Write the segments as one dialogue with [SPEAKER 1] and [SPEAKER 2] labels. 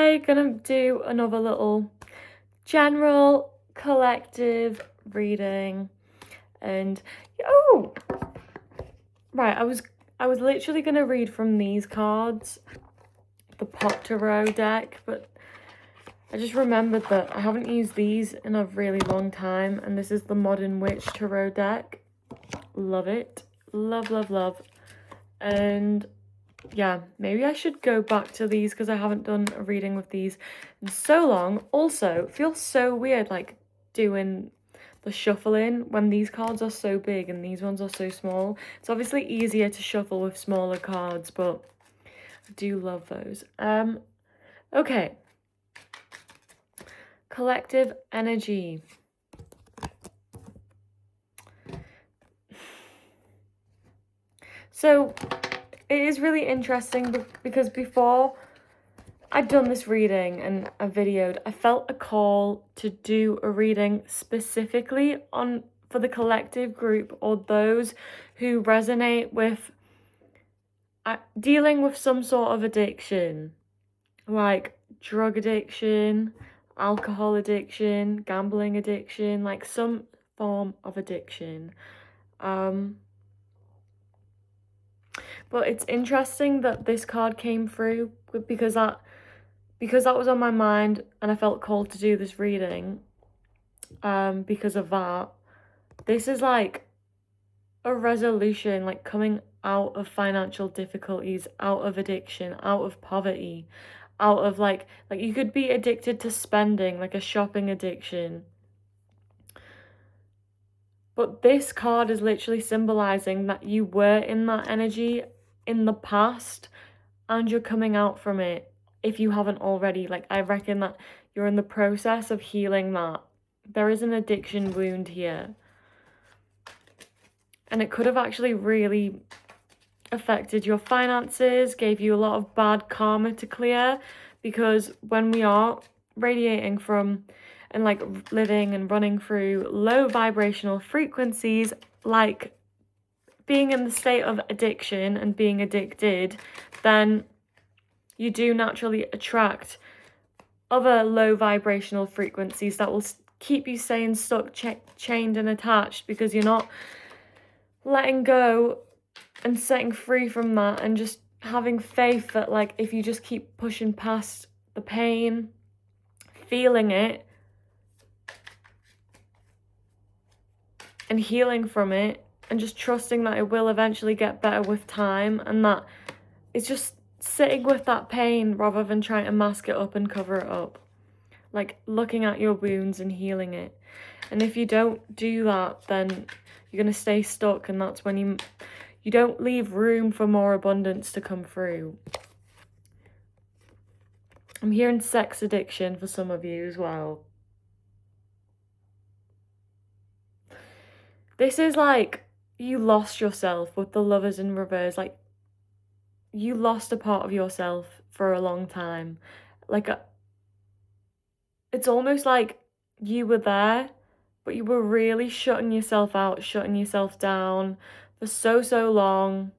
[SPEAKER 1] today gonna do another little general collective reading. And oh, right, I was literally gonna read from these cards, the Pot Tarot deck, but I just remembered that I haven't used these in a really long time, and this is the Modern Witch Tarot deck. Love it. Love, love, love. And yeah, maybe I should go back to these because I haven't done a reading with these in so long. Also, it feels so weird like doing the shuffling when these cards are so big and these ones are so small. It's obviously easier to shuffle with smaller cards, but I do love those. Okay. Collective energy. So it is really interesting because before I'd done this reading and I videoed, I felt a call to do a reading specifically for the collective group or those who resonate with dealing with some sort of addiction, like drug addiction, alcohol addiction, gambling addiction, like some form of addiction. But it's interesting that this card came through because that was on my mind and I felt called to do this reading. Because of that, this is like a resolution, like coming out of financial difficulties, out of addiction, out of poverty, out of like you could be addicted to spending, like a shopping addiction. But this card is literally symbolizing that you were in that energy in the past and you're coming out from it if you haven't already. Like, I reckon that you're in the process of healing that. There is an addiction wound here. And it could have actually really affected your finances, gave you a lot of bad karma to clear, because when we are radiating from and like living and running through low vibrational frequencies, like being in the state of addiction and being addicted, then you do naturally attract other low vibrational frequencies that will keep you staying stuck, chained and attached, because you're not letting go and setting free from that and just having faith that like if you just keep pushing past the pain, feeling it and healing from it and just trusting that it will eventually get better with time, and that it's just sitting with that pain rather than trying to mask it up and cover it up, like looking at your wounds and healing it. And if you don't do that, then you're going to stay stuck, and that's when you don't leave room for more abundance to come through. I'm hearing sex addiction for some of you as well. This is like you lost yourself with the Lovers in reverse. Like you lost a part of yourself for a long time. Like it's almost like you were there, but you were really shutting yourself out, shutting yourself down for so long.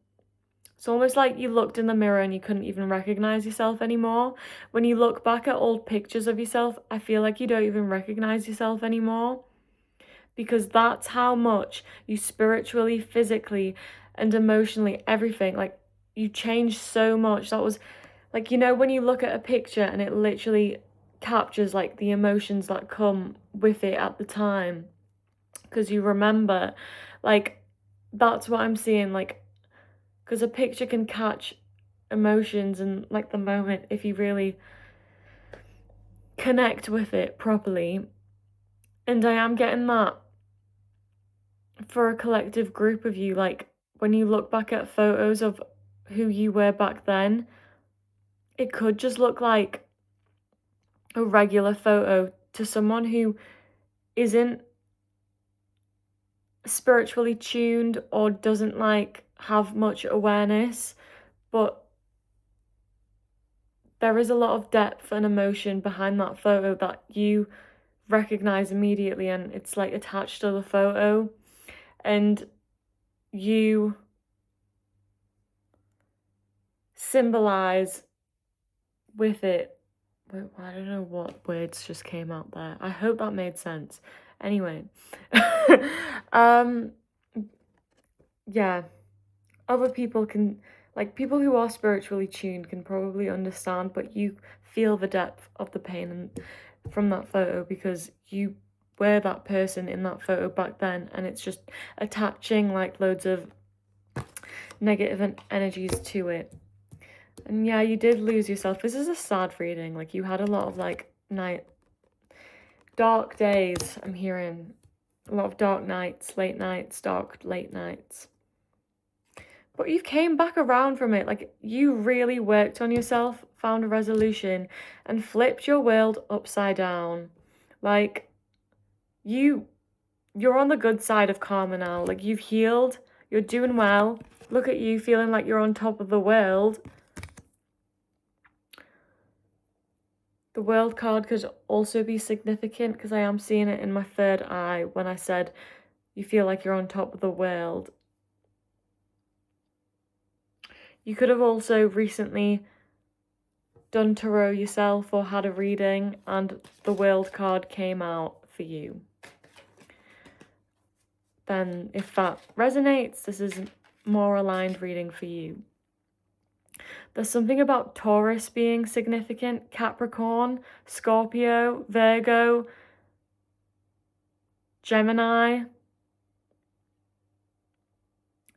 [SPEAKER 1] It's almost like you looked in the mirror and you couldn't even recognize yourself anymore. When you look back at old pictures of yourself, I feel like you don't even recognize yourself anymore. Because that's how much you spiritually, physically, and emotionally, everything, like you changed so much. That was like, you know, when you look at a picture and it literally captures like the emotions that come with it at the time, because you remember, like that's what I'm seeing, like because a picture can catch emotions and like the moment if you really connect with it properly. And I am getting that for a collective group of you, like when you look back at photos of who you were back then, it could just look like a regular photo to someone who isn't spiritually tuned or doesn't like have much awareness, but there is a lot of depth and emotion behind that photo that you recognize immediately, and it's like attached to the photo, and you symbolize with it Wait, I don't know what words just came out there. I hope that made sense. Anyway. um yeah, other people can, like, people who are spiritually tuned can probably understand, but you feel the depth of the pain from that photo because you were that person in that photo back then, and it's just attaching like loads of negative energies to it. And yeah, you did lose yourself. This is a sad reading. Like, you had a lot of like dark days. I'm hearing a lot of dark nights, late nights, dark late nights. But you came back around from it. Like, you really worked on yourself, found a resolution, and flipped your world upside down. Like, you're on the good side of karma now. Like, you've healed, you're doing well. Look at you feeling like you're on top of the world. The world card could also be significant because I am seeing it in my third eye when I said you feel like you're on top of the world. You could have also recently done tarot yourself or had a reading and the world card came out for you. Then if that resonates, this is more aligned reading for you. There's something about Taurus being significant, Capricorn, Scorpio, Virgo, Gemini,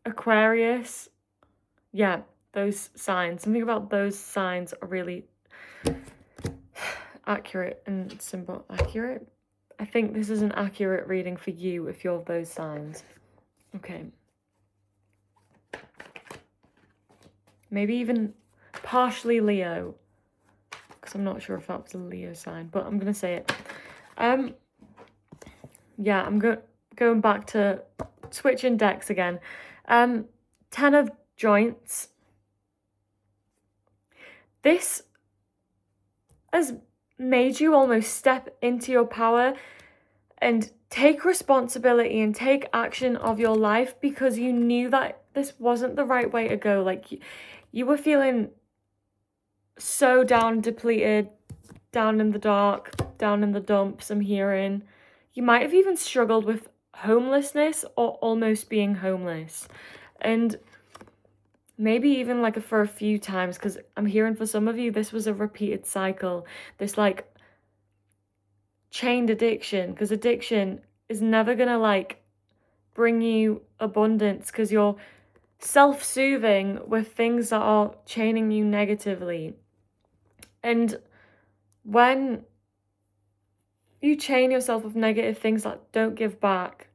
[SPEAKER 1] Aquarius. Yeah, those signs. Something about those signs are really accurate and symbol accurate. I think this is an accurate reading for you if you're those signs. Okay. Maybe even partially Leo, because I'm not sure if that was a Leo sign, but I'm gonna say it. Yeah, I'm going back to switching decks again. 10 of joints. This has made you almost step into your power and take responsibility and take action of your life because you knew that this wasn't the right way to go. Like, you were feeling so down, depleted, down in the dark, down in the dumps, I'm hearing. You might have even struggled with homelessness or almost being homeless. And maybe even like for a few times, because I'm hearing for some of you, this was a repeated cycle. This like chained addiction, because addiction is never gonna like bring you abundance because you're self-soothing with things that are chaining you negatively. And when you chain yourself with negative things that don't give back,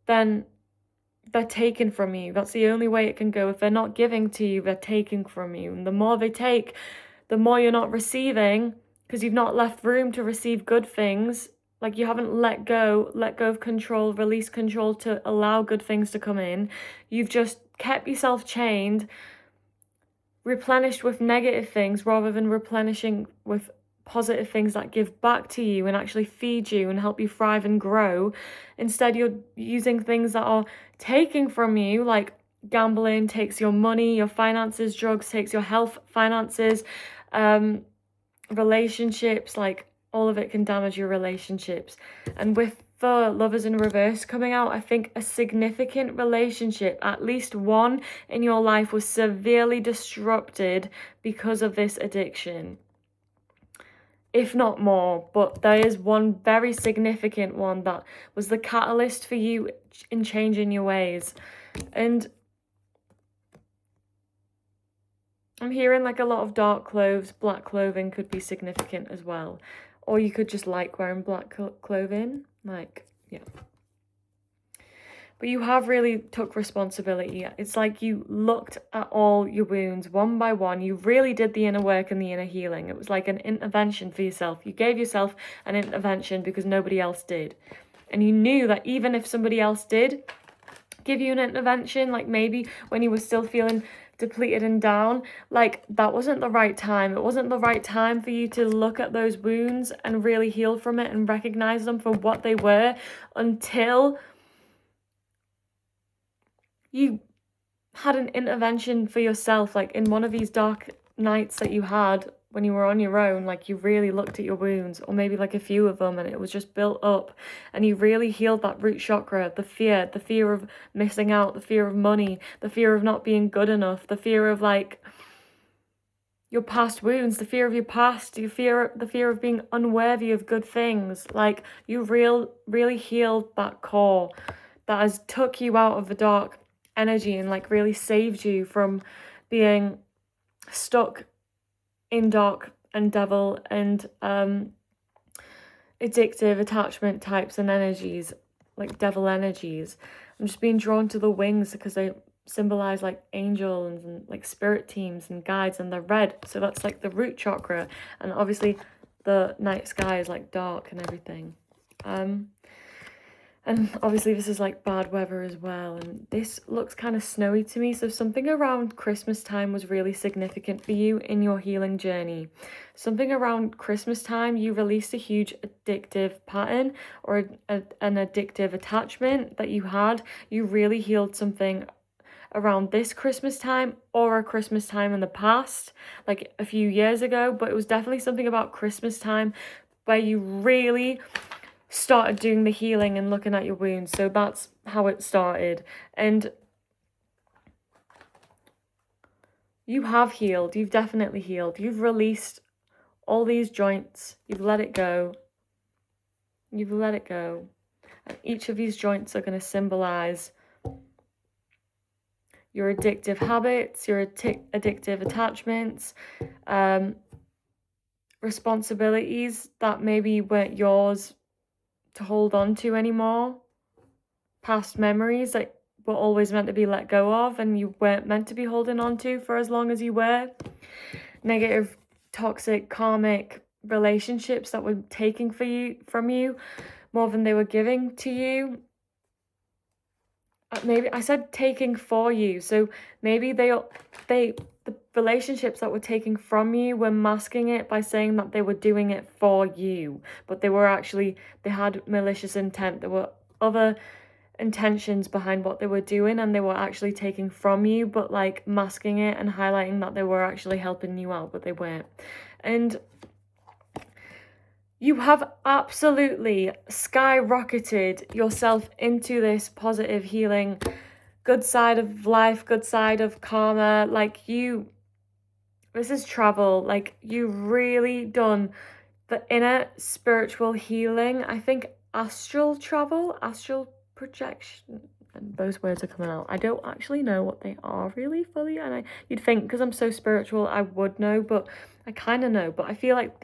[SPEAKER 1] then they're taken from you. That's the only way it can go. If they're not giving to you, they're taking from you. And the more they take, the more you're not receiving because you've not left room to receive good things. Like, you haven't let go of control, release control to allow good things to come in. You've just kept yourself chained, replenished with negative things rather than replenishing with positive things that give back to you and actually feed you and help you thrive and grow. Instead, you're using things that are taking from you, like gambling takes your money, your finances, drugs takes your health, finances, relationships, like all of it can damage your relationships. And with the Lovers in Reverse coming out, I think a significant relationship, at least one in your life, was severely disrupted because of this addiction. If not more, but there is one very significant one that was the catalyst for you in changing your ways. And I'm hearing like a lot of dark clothes, black clothing could be significant as well. Or you could just like wearing black clothing, like, yeah. But you have really took responsibility. It's like you looked at all your wounds one by one. You really did the inner work and the inner healing. It was like an intervention for yourself. You gave yourself an intervention because nobody else did. And you knew that even if somebody else did give you an intervention, like maybe when you were still feeling depleted and down, like that wasn't the right time. It wasn't the right time for you to look at those wounds and really heal from it and recognize them for what they were until you had an intervention for yourself, like in one of these dark nights that you had when you were on your own, like you really looked at your wounds, or maybe like a few of them, and it was just built up, and you really healed that root chakra, the fear of missing out, the fear of money, the fear of not being good enough, the fear of like your past wounds, the fear of your past, the fear of being unworthy of good things. Like you really healed that core that has took you out of the dark energy and like really saved you from being stuck in dark and devil and addictive attachment types and energies, like devil energies. I'm just being drawn to the wings because they symbolize like angels and like spirit teams and guides, and they're red, so that's like the root chakra, and obviously the night sky is like dark and everything. And obviously this is like bad weather as well, and this looks kind of snowy to me, so something around Christmas time was really significant for you in your healing journey. Something around Christmas time, you released a huge addictive pattern or an addictive attachment that you had. You really healed something around this Christmas time or a Christmas time in the past, like a few years ago, but it was definitely something about Christmas time where you really started doing the healing and looking at your wounds. So that's how it started. And you have healed. You've definitely healed. You've released all these joints. You've let it go. You've let it go. And each of these joints are going to symbolize your addictive habits, your addictive attachments, responsibilities that maybe weren't yours to hold on to anymore, past memories that were always meant to be let go of and you weren't meant to be holding on to for as long as you were, negative, toxic, karmic relationships that were taking from you more than they were giving to you. Maybe I said taking for you, so maybe the relationships that were taking from you were masking it by saying that they were doing it for you, but they had malicious intent. There were other intentions behind what they were doing, and they were actually taking from you, but like masking it and highlighting that they were actually helping you out, but they weren't. And you have absolutely skyrocketed yourself into this positive healing, good side of life, good side of karma. Like this is travel. Like you've really done the inner spiritual healing. I think astral travel, astral projection, and those words are coming out. I don't actually know what they are really fully, and you'd think because I'm so spiritual I would know, but I kind of know. But I feel like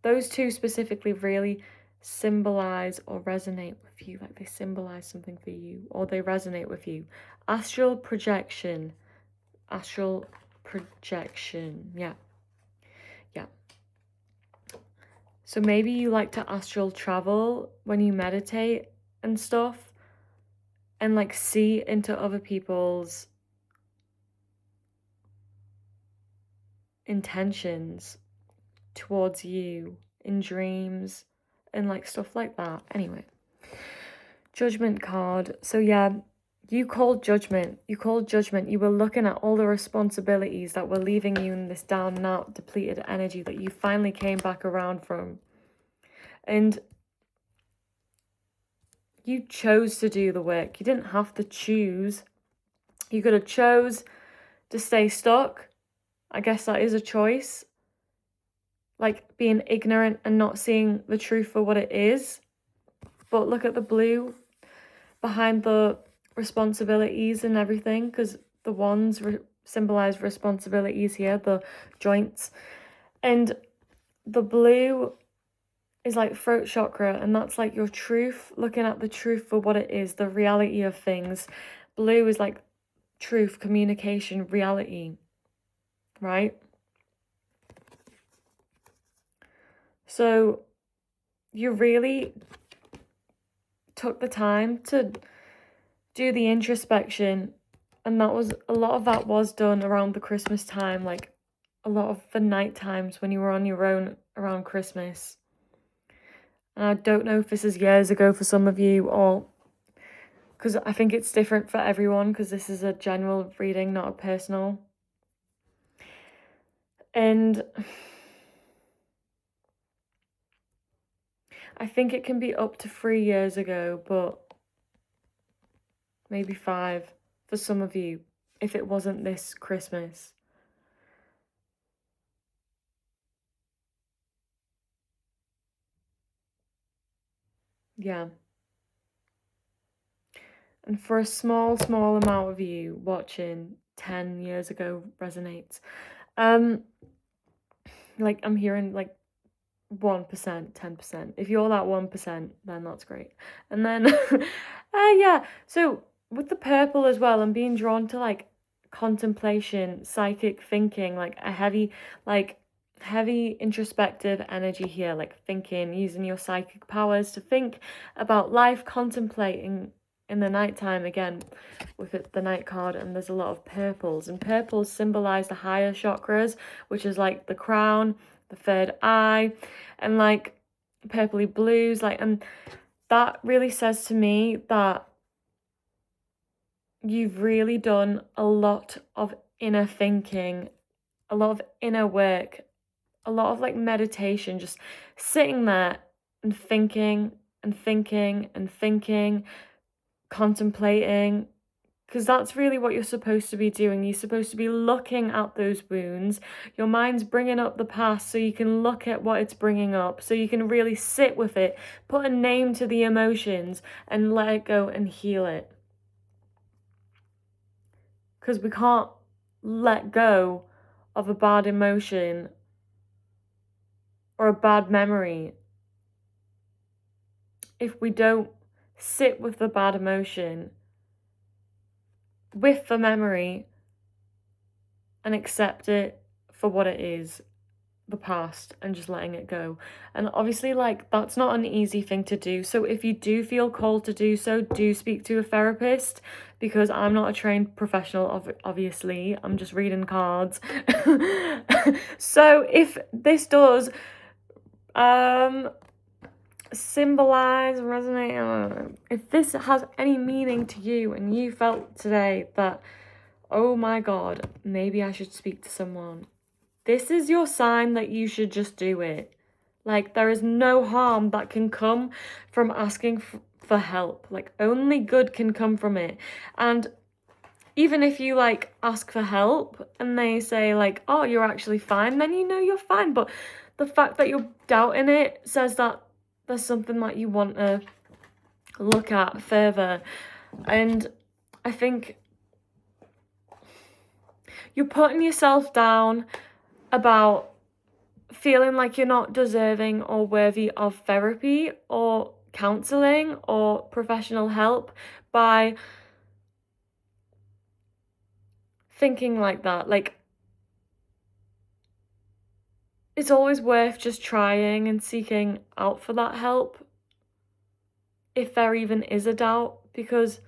[SPEAKER 1] those two specifically really symbolize or resonate with you, like they symbolize something for you or they resonate with you. Astral projection. Yeah. So maybe you like to astral travel when you meditate and stuff, and like see into other people's intentions towards you in dreams and like stuff like that. Anyway, Judgment card. So yeah, you called judgment. You were looking at all the responsibilities that were leaving you in this down and out, depleted energy that you finally came back around from. And you chose to do the work. You didn't have to choose. You could have chose to stay stuck. I guess that is a choice. Like being ignorant and not seeing the truth for what it is. But look at the blue behind the responsibilities and everything, because the wands symbolize responsibilities here, the joints. And the blue is like throat chakra, and that's like your truth, looking at the truth for what it is, the reality of things. Blue is like truth, communication, reality, right? So you really took the time to do the introspection, and a lot of that was done around the Christmas time, like a lot of the night times when you were on your own around Christmas. And I don't know if this is years ago for some of you or because I think it's different for everyone, because this is a general reading, not a personal. And I think it can be up to 3 years ago, but maybe 5 for some of you, if it wasn't this Christmas. Yeah. And for a small amount of you watching, 10 years ago resonates. Like, I'm hearing like 1%, 10%. If you're that 1%, then that's great. And then, yeah. So with the purple as well, I'm being drawn to like contemplation, psychic thinking, like a heavy introspective energy here, like thinking, using your psychic powers to think about life, contemplating in the nighttime again with the night card. And there's a lot of purples, and purples symbolize the higher chakras, which is like the crown, the third eye, and like purpley blues, like, and that really says to me that you've really done a lot of inner thinking, a lot of inner work, a lot of like meditation, just sitting there and thinking and thinking and thinking, contemplating, because that's really what you're supposed to be doing. You're supposed to be looking at those wounds. Your mind's bringing up the past so you can look at what it's bringing up, so you can really sit with it, put a name to the emotions, and let it go and heal it. Because we can't let go of a bad emotion or a bad memory if we don't sit with the bad emotion, with the memory, and accept it for what it is, the past, and just letting it go. And obviously, like, that's not an easy thing to do. So if you do feel called to do so, do speak to a therapist, because I'm not a trained professional, obviously. I'm just reading cards. So if this does symbolize, resonate, if this has any meaning to you and you felt today that, oh my god, maybe I should speak to someone, this is your sign that you should just do it. Like, there is no harm that can come from asking for help. Like, only good can come from it. And even if you like ask for help and they say like, oh, you're actually fine, then you know you're fine. But the fact that you're doubting it says that there's something that you want to look at further. And I think you're putting yourself down about feeling like you're not deserving or worthy of therapy or counseling or professional help by thinking like that. Like, it's always worth just trying and seeking out for that help, if there even is a doubt, because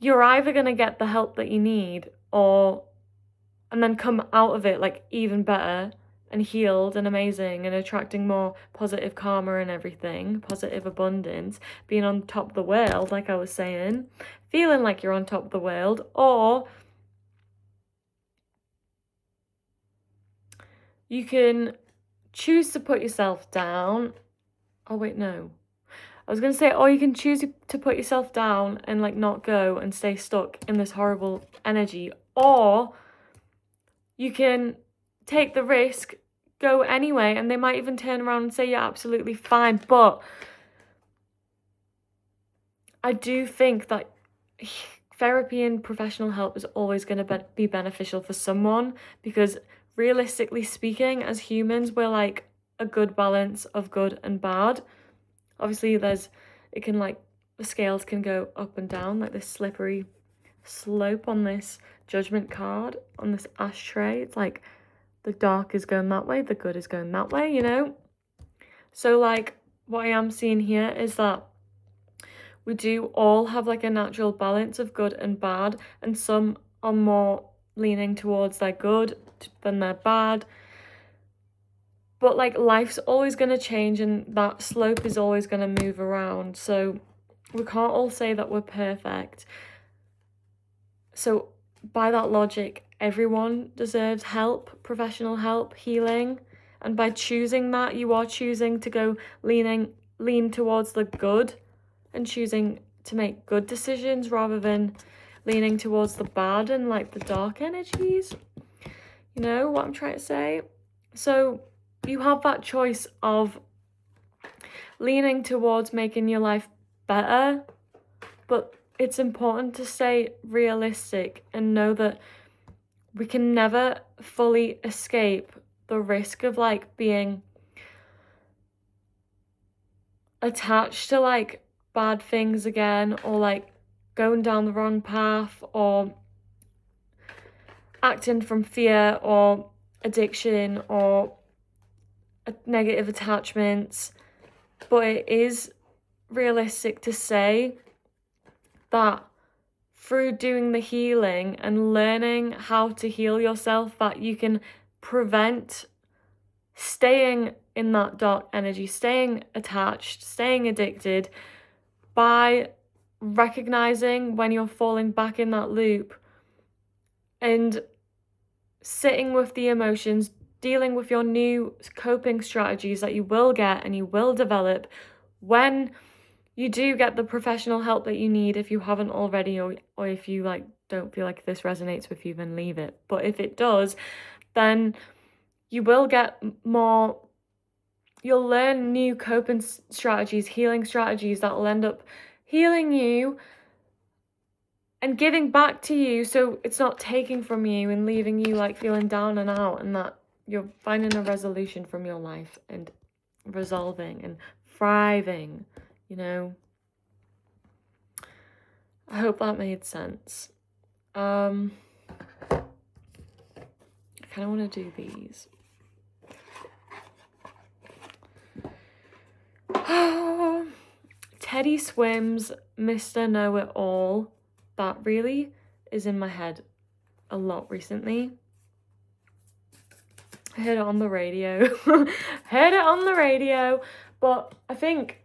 [SPEAKER 1] you're either going to get the help that you need and then come out of it like even better and healed and amazing and attracting more positive karma and everything, positive abundance, being on top of the world, like I was saying, feeling like you're on top of the world, or you can choose to put yourself down. Oh wait, no. I was going to say, or you can choose to put yourself down and like not go and stay stuck in this horrible energy, or you can take the risk, go anyway, and they might even turn around and say you're absolutely fine. But I do think that therapy and professional help is always going to be beneficial for someone, because realistically speaking, as humans, we're like a good balance of good and bad. Obviously, it can like, the scales can go up and down, like this slippery slope on this judgment card, on this ashtray. It's like the dark is going that way, the good is going that way, you know? So like, what I am seeing here is that we do all have like a natural balance of good and bad, and some are more leaning towards their good than their bad. But like, life's always going to change and that slope is always going to move around. So we can't all say that we're perfect. So by that logic, everyone deserves help, professional help, healing. And by choosing that, you are choosing to go lean towards the good and choosing to make good decisions rather than leaning towards the bad and like the dark energies. You know what I'm trying to say? So you have that choice of leaning towards making your life better, but it's important to stay realistic and know that we can never fully escape the risk of like being attached to like bad things again, or like going down the wrong path, or acting from fear or addiction or negative attachments. But it is realistic to say that through doing the healing and learning how to heal yourself, that you can prevent staying in that dark energy, staying attached, staying addicted, by recognizing when you're falling back in that loop and sitting with the emotions, dealing with your new coping strategies that you will get and you will develop when you do get the professional help that you need, if you haven't already, or if you like don't feel like this resonates with you, then leave it. But if it does, then you will get more, you'll learn new coping strategies, healing strategies that will end up healing you and giving back to you, so it's not taking from you and leaving you like feeling down and out, and that you're finding a resolution from your life and resolving and thriving, you know. I hope that made sense. I kind of want to do these. Teddy Swims, Mr. Know-It-All. That really is in my head a lot recently. I heard it on the radio. But I think,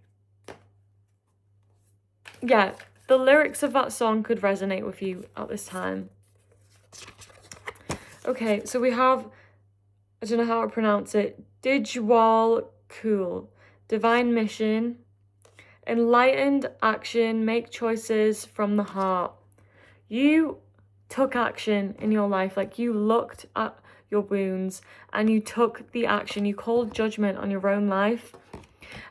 [SPEAKER 1] yeah, the lyrics of that song could resonate with you at this time. Okay, so we have, I don't know how to pronounce it, Dijwal Cool, Divine Mission, Enlightened Action, Make Choices from the Heart. You took action in your life, like you looked at your wounds and you took the action, you called judgment on your own life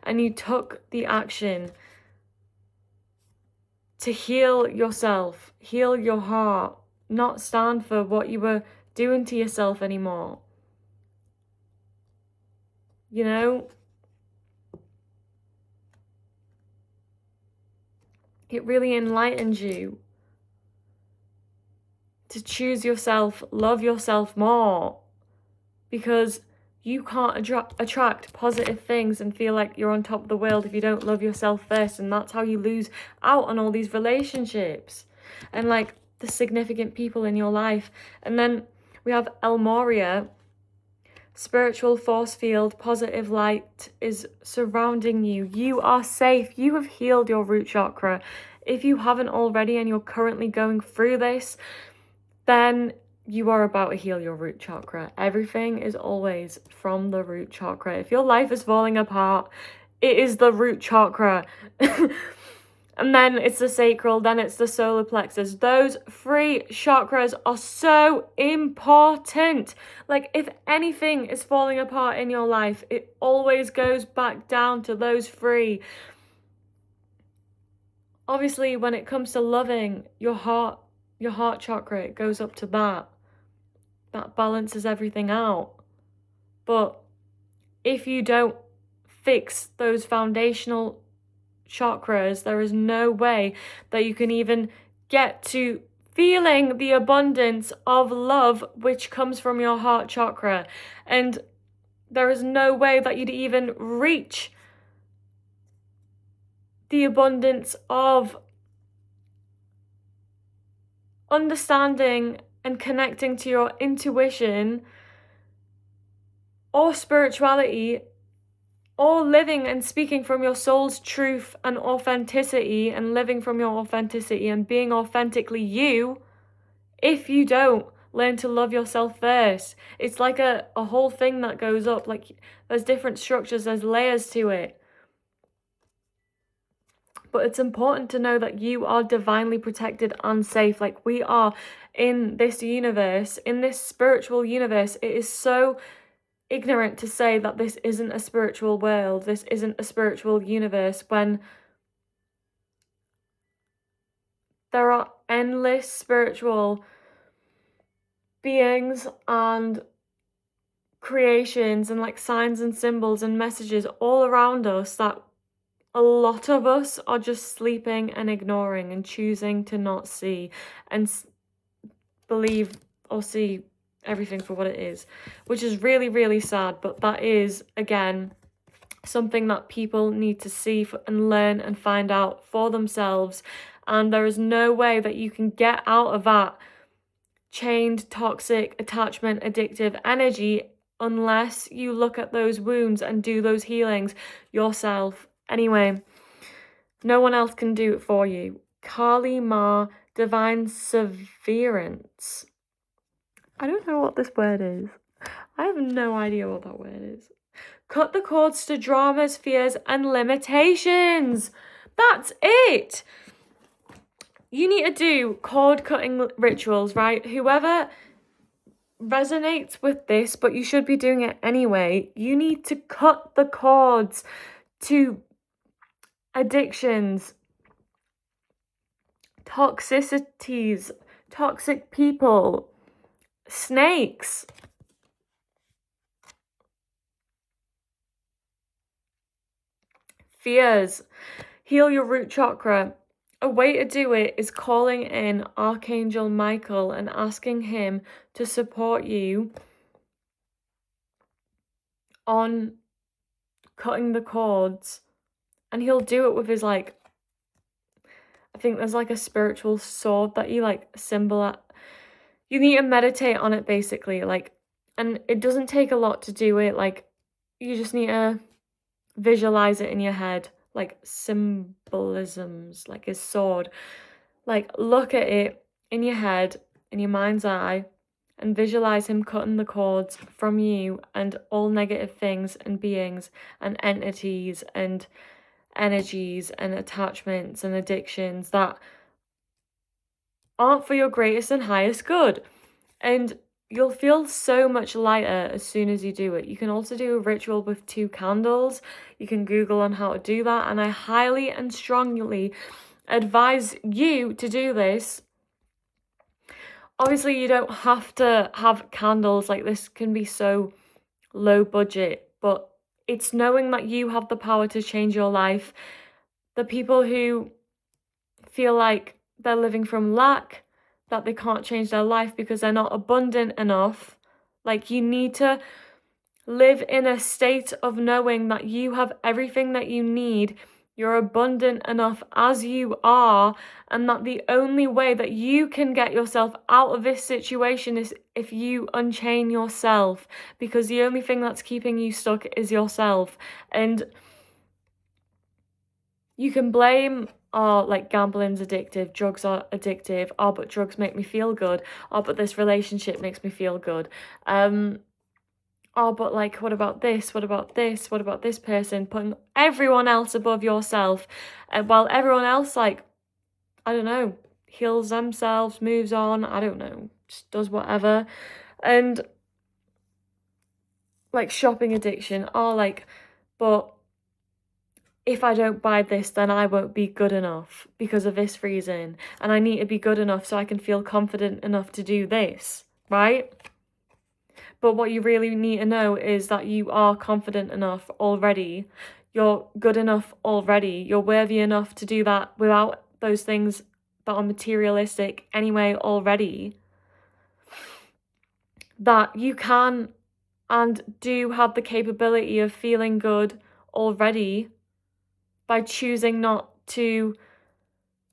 [SPEAKER 1] and you took the action to heal yourself, heal your heart, not stand for what you were doing to yourself anymore. You know? It really enlightens you to choose yourself, love yourself more, because you can't attract positive things and feel like you're on top of the world if you don't love yourself first, and that's how you lose out on all these relationships and like the significant people in your life. And then we have El Moria, spiritual force field, positive light is surrounding you. You are safe. You have healed your root chakra. If you haven't already and you're currently going through this, then you are about to heal your root chakra. Everything is always from the root chakra. If your life is falling apart, it is the root chakra. And then it's the sacral, then it's the solar plexus. Those three chakras are so important. Like, if anything is falling apart in your life, it always goes back down to those three. Obviously, when it comes to loving your heart chakra, it goes up to that. That balances everything out. But if you don't fix those foundational chakras, there is no way that you can even get to feeling the abundance of love which comes from your heart chakra. And there is no way that you'd even reach the abundance of understanding and connecting to your intuition or spirituality or living and speaking from your soul's truth and authenticity and living from your authenticity and being authentically you if you don't learn to love yourself first. It's like a whole thing that goes up. Like, there's different structures, there's layers to it. But it's important to know that you are divinely protected and safe. Like, we are in this universe, in this spiritual universe. It is so ignorant to say that this isn't a spiritual world, this isn't a spiritual universe, when there are endless spiritual beings and creations and like signs and symbols and messages all around us that a lot of us are just sleeping and ignoring and choosing to not see and believe or see everything for what it is, which is really, really sad. But that is, again, something that people need to see and learn and find out for themselves. And there is no way that you can get out of that chained, toxic, attachment, addictive energy unless you look at those wounds and do those healings yourself. Anyway, no one else can do it for you. Kali Ma, divine severance. I don't know what this word is. I have no idea what that word is. Cut the cords to dramas, fears, and limitations. That's it. You need to do cord cutting rituals, right? Whoever resonates with this, but you should be doing it anyway. You need to cut the cords to addictions, toxicities, toxic people, snakes. Fears. Heal your root chakra. A way to do it is calling in Archangel Michael and asking him to support you on cutting the cords. And he'll do it with his, like, I think there's like a spiritual sword that you like symbol. You need to meditate on it basically, like, and it doesn't take a lot to do it. Like, you just need to visualize it in your head, like symbolisms, like his sword. Like, look at it in your head, in your mind's eye, and visualize him cutting the cords from you and all negative things and beings and entities and energies and attachments and addictions that aren't for your greatest and highest good. And you'll feel so much lighter as soon as you do it. You can also do a ritual with 2 candles. You can Google on how to do that. And I highly and strongly advise you to do this. Obviously, you don't have to have candles. Like, this can be so low budget, but it's knowing that you have the power to change your life. The people who feel like they're living from lack, that they can't change their life because they're not abundant enough. Like, you need to live in a state of knowing that you have everything that you need. You're abundant enough as you are, and that the only way that you can get yourself out of this situation is if you unchain yourself, because the only thing that's keeping you stuck is yourself. And you can blame, oh, like, gambling's addictive, drugs are addictive, oh, but drugs make me feel good, oh, but this relationship makes me feel good, oh, but like, what about this, what about this, what about this person, putting everyone else above yourself, while everyone else, like, I don't know, heals themselves, moves on, I don't know, just does whatever. And like, shopping addiction, oh, like, but if I don't buy this, then I won't be good enough because of this reason. And I need to be good enough so I can feel confident enough to do this, right? But what you really need to know is that you are confident enough already. You're good enough already. You're worthy enough to do that without those things that are materialistic anyway already. That you can and do have the capability of feeling good already by choosing not to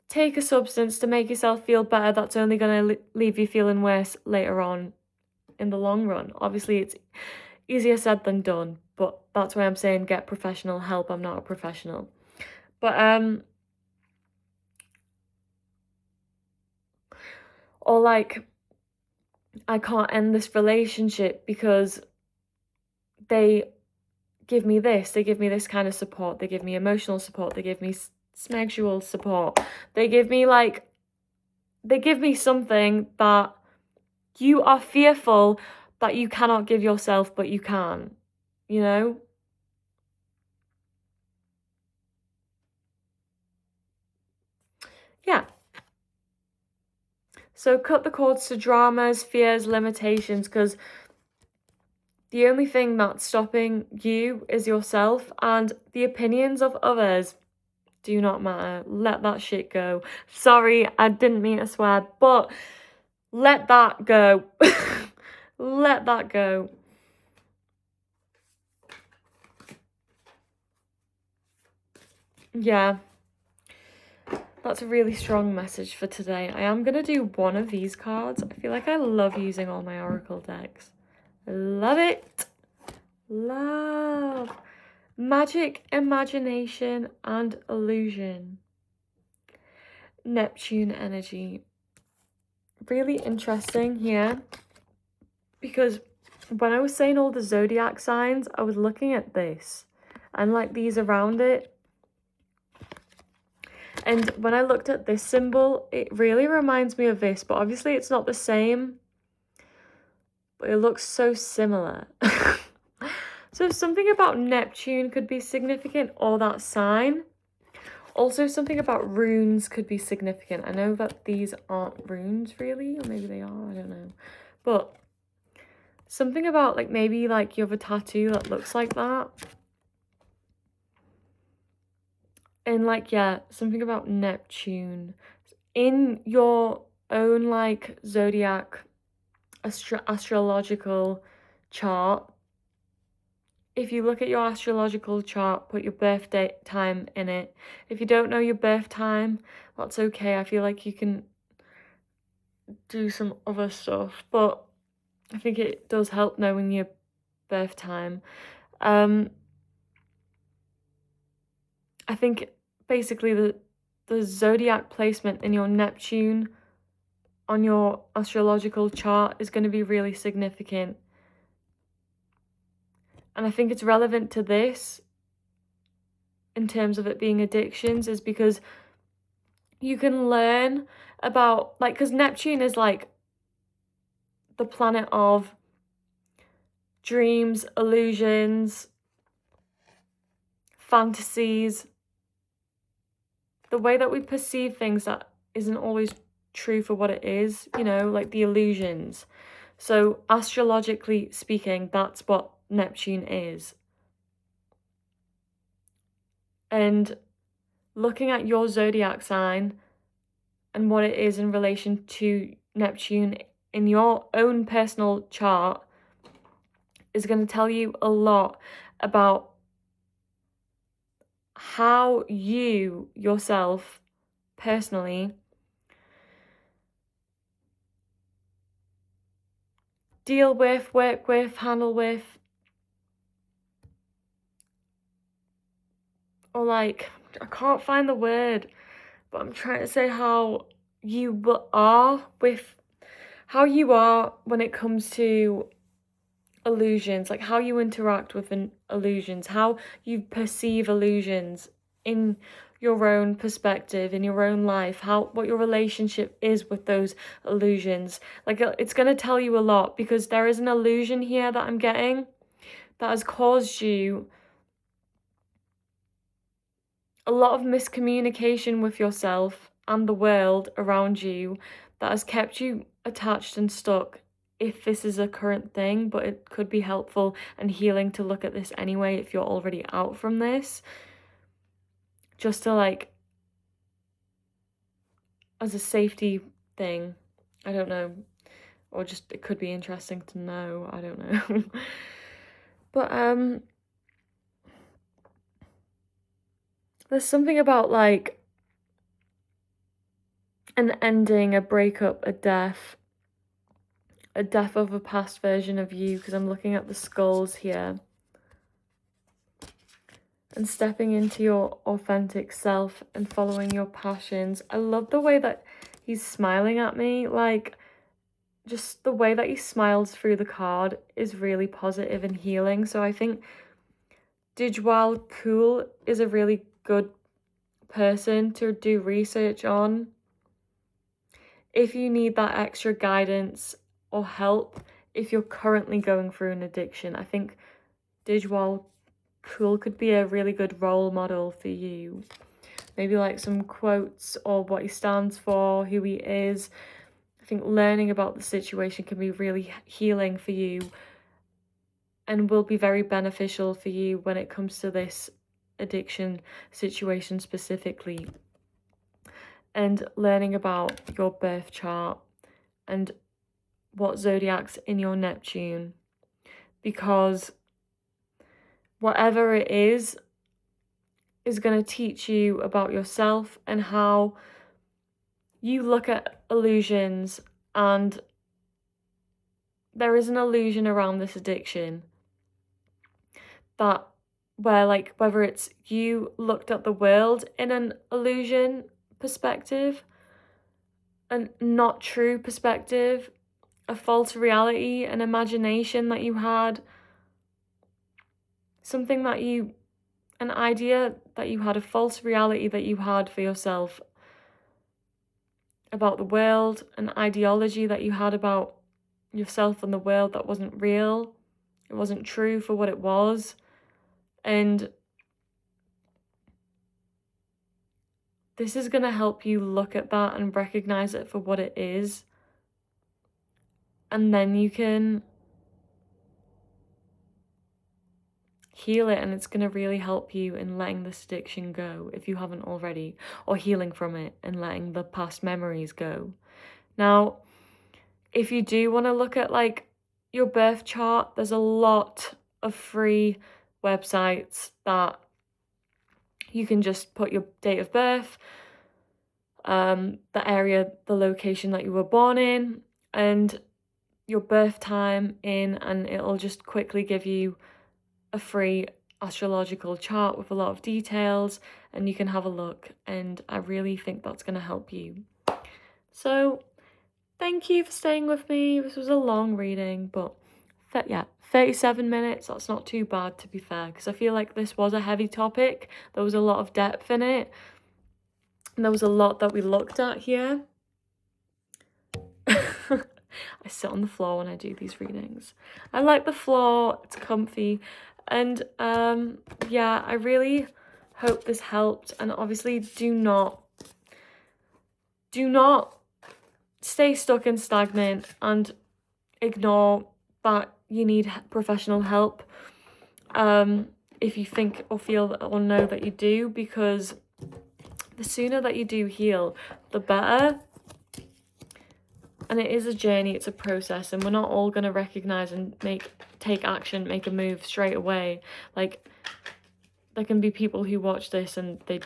[SPEAKER 1] take a substance to make yourself feel better. That's only going to leave you feeling worse later on in the long run. Obviously, it's easier said than done, but that's why I'm saying get professional help. I'm not a professional. But or like I can't end this relationship because they give me this, they give me this kind of support, they give me emotional support, they give me sexual support, they give me something that you are fearful that you cannot give yourself, but you can, you know? Yeah. So cut the cords to dramas, fears, limitations, because the only thing that's stopping you is yourself, and the opinions of others do not matter. Let that shit go. Sorry, I didn't mean to swear, but let that go. Let that go. Yeah. That's a really strong message for today. I am going to do one of these cards. I feel like I love using all my oracle decks. Love it. Love. Magic, imagination, and illusion. Neptune energy. Really interesting here. Because when I was saying all the zodiac signs, I was looking at this. And like these around it. And when I looked at this symbol, it really reminds me of this. But obviously it's not the same. But it looks so similar. So something about Neptune could be significant, or that sign. Also something about runes could be significant. I know that these aren't runes really, or maybe they are, I don't know. But something about like maybe like you have a tattoo that looks like that. And like, yeah, something about Neptune. In your own like zodiac astrological chart, if you look at your astrological chart, put your birthday time in it. If you don't know your birth time, that's okay. I feel like you can do some other stuff, but I think it does help knowing your birth time. I think basically the zodiac placement in your Neptune on your astrological chart is going to be really significant. And I think it's relevant to this in terms of it being addictions, is because you can learn about, like, because Neptune is like the planet of dreams, illusions, fantasies, the way that we perceive things that isn't always true for what it is, you know, like the illusions. So astrologically speaking, that's what Neptune is. And looking at your zodiac sign and what it is in relation to Neptune in your own personal chart is going to tell you a lot about how you yourself personally deal with, work with, handle with, or like, I can't find the word, but I'm trying to say how you are with, how you are when it comes to illusions, like how you interact with illusions, how you perceive illusions in your own perspective, in your own life, what your relationship is with those illusions. Like, it's going to tell you a lot, because there is an illusion here that I'm getting that has caused you a lot of miscommunication with yourself and the world around you, that has kept you attached and stuck. If this is a current thing, but it could be helpful and healing to look at this anyway if you're already out from this, just to like, as a safety thing, I don't know, or just it could be interesting to know, I don't know. But there's something about like an ending, a breakup, a death, a death of a past version of you, because I'm looking at the skulls here. And stepping into your authentic self and following your passions. I love the way that he's smiling at me. Like, just the way that he smiles through the card is really positive and healing. So I think Dijwal Kool is a really good person to do research on. If you need that extra guidance or help, if you're currently going through an addiction, I think Dijwal Kool could be a really good role model for you. Maybe like some quotes or what he stands for, who he is. I think learning about the situation can be really healing for you and will be very beneficial for you when it comes to this addiction situation specifically. And learning about your birth chart and what zodiac's in your Neptune, because whatever it is going to teach you about yourself and how you look at illusions. And there is an illusion around this addiction that where, like, whether it's you looked at the world in an illusion perspective, a not true perspective, a false reality, an imagination that you had, something that you, an idea that you had, a false reality that you had for yourself about the world, an ideology that you had about yourself and the world that wasn't real, it wasn't true for what it was. And this is going to help you look at that and recognize it for what it is. And then you can heal it, and it's going to really help you in letting this addiction go if you haven't already, or healing from it and letting the past memories go. Now, if you do want to look at like your birth chart, there's a lot of free websites that you can just put your date of birth, the area, the location that you were born in, and your birth time in, and it'll just quickly give you a free astrological chart with a lot of details, and you can have a look, and I really think that's going to help you. So thank you for staying with me. This was a long reading, but yeah, 37 minutes, that's not too bad, to be fair, because I feel like this was a heavy topic. There was a lot of depth in it, and there was a lot that we looked at here. I sit on the floor when I do these readings. I like the floor, it's comfy. And yeah, I really hope this helped. And obviously do not stay stuck and stagnant and ignore that you need professional help if you think or feel or know that you do, because the sooner that you do heal, the better. And it is a journey, it's a process, and we're not all going to recognize and take action, make a move straight away. Like, there can be people who watch this and they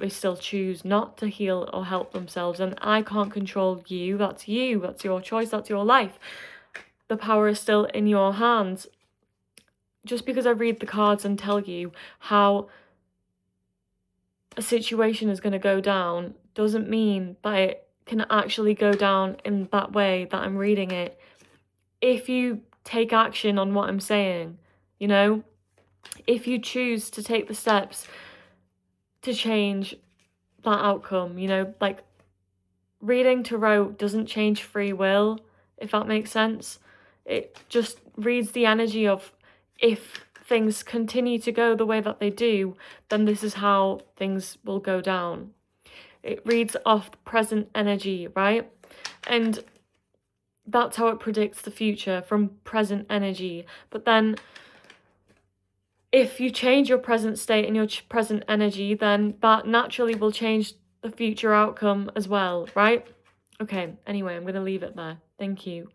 [SPEAKER 1] still choose not to heal or help themselves, and I can't control you. That's your choice, that's your life. The power is still in your hands. Just because I read the cards and tell you how a situation is going to go down doesn't mean that it can actually go down in that way that I'm reading it if you take action on what I'm saying, you know? If you choose to take the steps to change that outcome, you know? Like, reading tarot doesn't change free will, if that makes sense. It just reads the energy of, if things continue to go the way that they do, then this is how things will go down. It reads off the present energy, right? And that's how it predicts the future, from present energy. But then if you change your present state and your present energy, then that naturally will change the future outcome as well, right? Okay, anyway, I'm going to leave it there. Thank you.